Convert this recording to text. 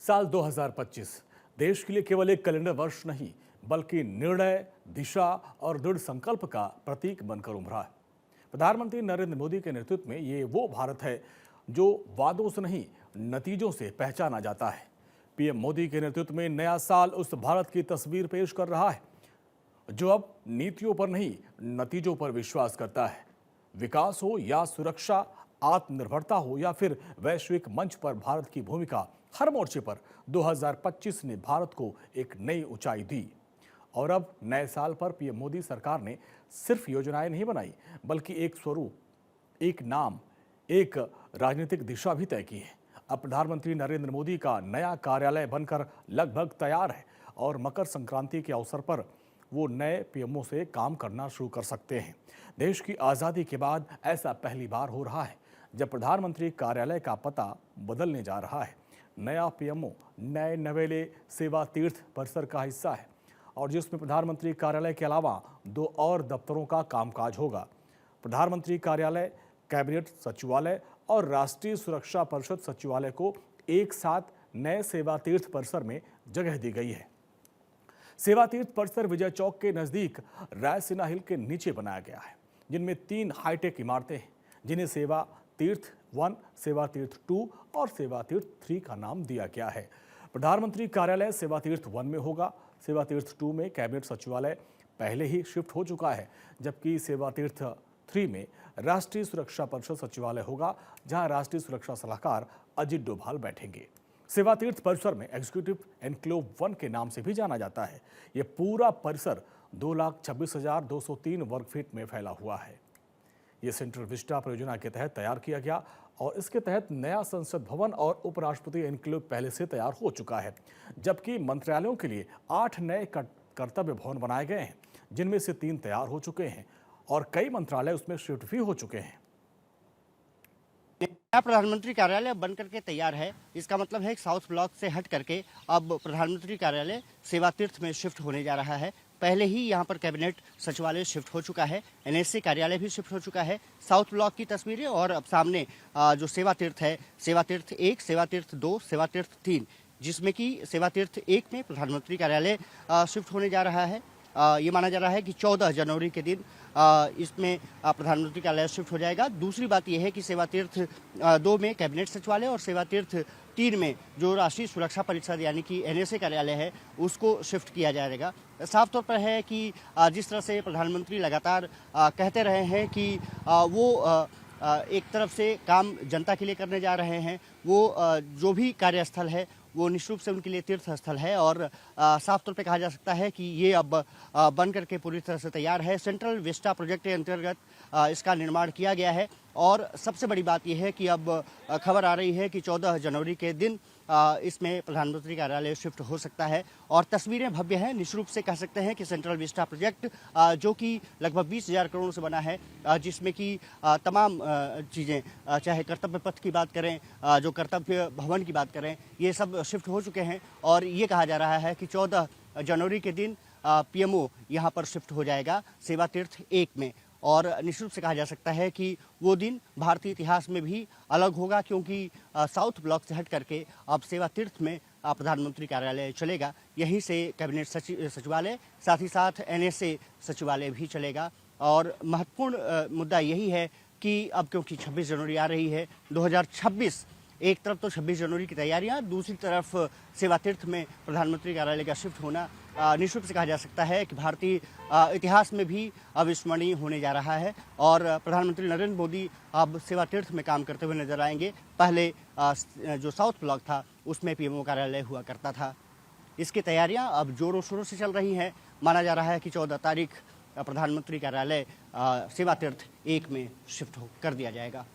साल 2025 देश के लिए केवल एक कैलेंडर वर्ष नहीं बल्कि निर्णय, दिशा और दृढ़ संकल्प का प्रतीक बनकर उभरा है। प्रधानमंत्री नरेंद्र मोदी के नेतृत्व में ये वो भारत है जो वादों से नहीं नतीजों से पहचाना जाता है। पीएम मोदी के नेतृत्व में नया साल उस भारत की तस्वीर पेश कर रहा है जो अब नीतियों पर नहीं नतीजों पर विश्वास करता है। विकास हो या सुरक्षा, आत्मनिर्भरता हो या फिर वैश्विक मंच पर भारत की भूमिका हर मोर्चे पर 2025 ने भारत को एक नई ऊंचाई दी। और अब नए साल पर पीएम मोदी सरकार ने सिर्फ योजनाएं नहीं बनाई बल्कि एक स्वरूप, एक नाम, एक राजनीतिक दिशा भी तय की है। अब प्रधानमंत्री नरेंद्र मोदी का नया कार्यालय बनकर लगभग तैयार है और मकर संक्रांति के अवसर पर वो नए पीएमओ से काम करना शुरू कर सकते हैं। देश की आज़ादी के बाद ऐसा पहली बार हो रहा है जब प्रधानमंत्री कार्यालय का पता बदलने जा रहा है। नया पीएमओ नए नवेले सेवा तीर्थ परिसर का हिस्सा है और जिसमें प्रधानमंत्री कार्यालय के अलावा 2 और दफ्तरों का कामकाज होगा। प्रधानमंत्री कार्यालय, कैबिनेट सचिवालय और राष्ट्रीय सुरक्षा परिषद सचिवालय को एक साथ नए सेवा तीर्थ परिसर में जगह दी गई है। सेवा तीर्थ परिसर विजय चौक के नजदीक रायसीना हिल के नीचे बनाया गया है, जिनमें 3 हाईटेक इमारतें हैं जिन्हें सेवा तीर्थ 1, सेवा तीर्थ 2 और सेवा तीर्थ 3 का नाम दिया गया है। प्रधानमंत्री कार्यालय सेवा तीर्थ 1 में होगा। सेवा तीर्थ 2 में कैबिनेट सचिवालय पहले ही शिफ्ट हो चुका है, जबकि सेवा तीर्थ 3 में राष्ट्रीय सुरक्षा परिषद सचिवालय होगा, जहां राष्ट्रीय सुरक्षा सलाहकार अजित डोभाल बैठेंगे। सेवा तीर्थ परिसर में एग्जीक्यूटिव एनक्लेव 1 के नाम से भी जाना जाता है। यह पूरा परिसर 2,26,203 वर्ग फीट में फैला हुआ है। ये सेंट्रल विस्टा परियोजना के तहत तैयार किया गया और इसके तहत नया संसद भवन और उपराष्ट्रपति एनक्लेव पहले से तैयार हो चुका है, जबकि मंत्रालयों के लिए 8 नए कर्तव्य भवन बनाए गए हैं, जिनमें से 3 तैयार हो चुके हैं और कई मंत्रालय उसमें शिफ्ट भी हो चुके हैं। नया प्रधानमंत्री कार्यालय बन करके तैयार है। इसका मतलब है कि साउथ ब्लॉक से हट करके अब प्रधानमंत्री कार्यालय सेवा तीर्थ में शिफ्ट होने जा रहा है। पहले ही यहाँ पर कैबिनेट सचिवालय शिफ्ट हो चुका है, एनएससी कार्यालय भी शिफ्ट हो चुका है। साउथ ब्लॉक की तस्वीरें और अब सामने जो सेवा तीर्थ है, सेवा तीर्थ 1, सेवा तीर्थ 2, सेवा तीर्थ 3, जिसमें कि सेवा तीर्थ 1 में प्रधानमंत्री कार्यालय शिफ्ट होने जा रहा है। ये माना जा रहा है कि 14 जनवरी के दिन इसमें प्रधानमंत्री कार्यालय शिफ्ट हो जाएगा। दूसरी बात यह है कि सेवा तीर्थ 2 में कैबिनेट सचिवालय और सेवा तीर्थ 3 में जो राष्ट्रीय सुरक्षा परिषद यानी कि एनएसए कार्यालय है उसको शिफ्ट किया जाएगा। साफ तौर पर है कि जिस तरह से प्रधानमंत्री लगातार कहते रहे हैं कि वो एक तरफ से काम जनता के लिए करने जा रहे हैं, वो जो भी कार्यस्थल है वो निश्चित रूप से उनके लिए तीर्थ स्थल है और साफ तौर पे कहा जा सकता है कि ये अब बन करके पूरी तरह से तैयार है। सेंट्रल विस्टा प्रोजेक्ट के अंतर्गत इसका निर्माण किया गया है और सबसे बड़ी बात यह है कि अब खबर आ रही है कि 14 जनवरी के दिन इसमें प्रधानमंत्री कार्यालय शिफ्ट हो सकता है और तस्वीरें भव्य हैं। निश्चित रूप से कह सकते हैं कि सेंट्रल विस्टा प्रोजेक्ट जो कि लगभग 20,000 करोड़ से बना है, जिसमें कि तमाम चीज़ें, चाहे कर्तव्य पथ की बात करें, जो कर्तव्य भवन की बात करें, ये सब शिफ्ट हो चुके हैं और ये कहा जा रहा है कि 14 जनवरी के दिन पीएमओ यहाँ पर शिफ्ट हो जाएगा सेवा तीर्थ 1 में। और निश्चित रूप से कहा जा सकता है कि वो दिन भारतीय इतिहास में भी अलग होगा, क्योंकि साउथ ब्लॉक से हट करके अब सेवा तीर्थ में प्रधानमंत्री कार्यालय चलेगा। यहीं से कैबिनेट सचिवालय, साथ ही साथ एनएसए सचिवालय भी चलेगा। और महत्वपूर्ण मुद्दा यही है कि अब क्योंकि 26 जनवरी आ रही है 2026, एक तरफ तो 26 जनवरी की तैयारियां, दूसरी तरफ सेवा तीर्थ में प्रधानमंत्री कार्यालय का शिफ्ट होना निश्चित रूप से कहा जा सकता है कि भारतीय इतिहास में भी अविस्मरणीय होने जा रहा है और प्रधानमंत्री नरेंद्र मोदी अब सेवा तीर्थ में काम करते हुए नजर आएंगे। पहले जो साउथ ब्लॉक था उसमें पीएमओ कार्यालय हुआ करता था। इसकी तैयारियां अब जोरों शोरों से चल रही हैं। माना जा रहा है कि 14 तारीख प्रधानमंत्री कार्यालय सेवा तीर्थ 1 में शिफ्ट कर दिया जाएगा।